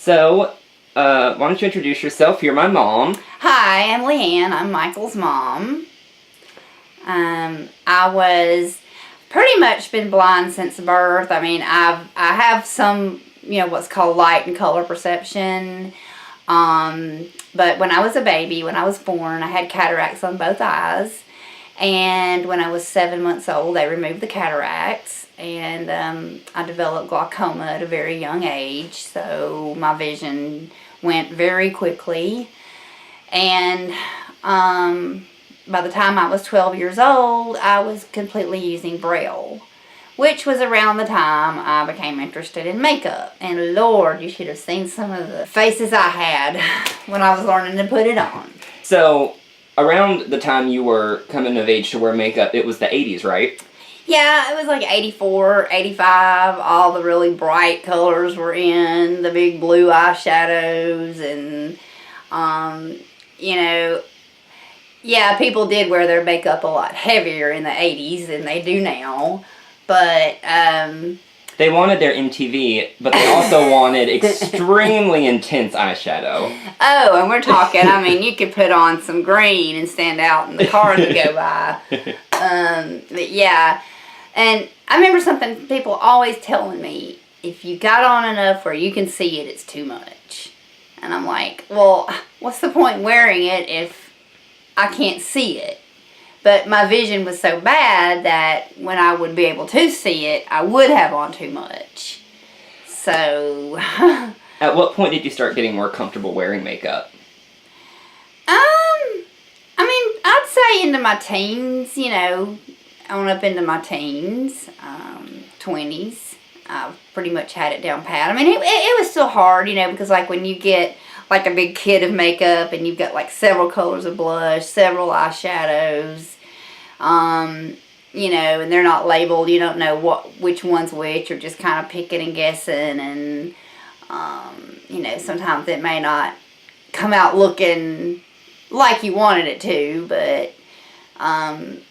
So, why don't you introduce yourself? You're my mom. Hi, I'm LeighAnn. I'm Michael's mom. I was pretty much been blind since birth. I mean, I have some, what's called light and color perception. But when I was a baby, when I was born, I had cataracts on both eyes. And when I was 7 months old, they removed the cataracts. And I developed glaucoma at a very young age. So my vision went very quickly. And by the time I was 12 years old, I was completely using Braille, which was around the time I became interested in makeup. And Lord, you should have seen some of the faces I had when I was learning to put it on. So, around the time you were coming of age to wear makeup, it was the 80s, right? Yeah, it was like 84, 85. All the really bright colors were in, the big blue eyeshadows, and, yeah, people did wear their makeup a lot heavier in the 80s than they do now. But, they wanted their MTV, but they also wanted extremely intense eyeshadow. Oh, and we're talking, I mean, you could put on some green and stand out in the cars that go by. But yeah, and I remember something people always telling me, if you got on enough where you can see it, it's too much. And I'm like, well, what's the point in wearing it if I can't see it? But my vision was so bad that when I would be able to see it, I would have on too much. So... At what point did you start getting more comfortable wearing makeup? I mean, I'd say into my teens, on up into my teens, 20s. I've pretty much had it down pat. I mean, it was still hard, because like when you get like a big kit of makeup and you've got like several colors of blush, several eyeshadows, and they're not labeled. You don't know which one's which. You're just kind of picking and guessing, and sometimes it may not come out looking like you wanted it to, but I'm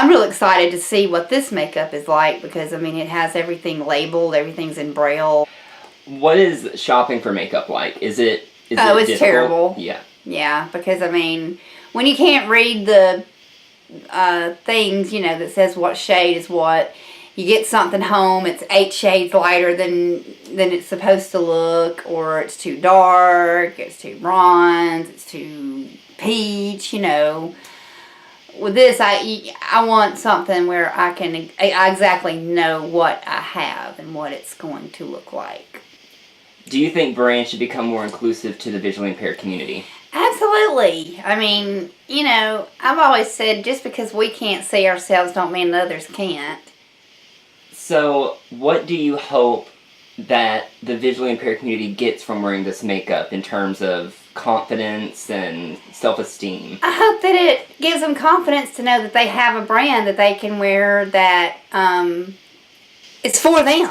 real excited to see what this makeup is like because, I mean, it has everything labeled, everything's in Braille. What is shopping for makeup like? Is it it's difficult? Terrible. Yeah. Yeah, because, I mean, when you can't read the things, that says what shade is what, you get something home, it's 8 shades lighter than it's supposed to look, or it's too dark, it's too bronze, it's too peach, With this, I want something where I exactly know what I have and what it's going to look like. Do you think brands should become more inclusive to the visually impaired community? Absolutely. I mean, I've always said just because we can't see ourselves don't mean others can't. So, what do you hope that the visually impaired community gets from wearing this makeup in terms of confidence and self-esteem? I hope that it gives them confidence to know that they have a brand that they can wear that it's for them.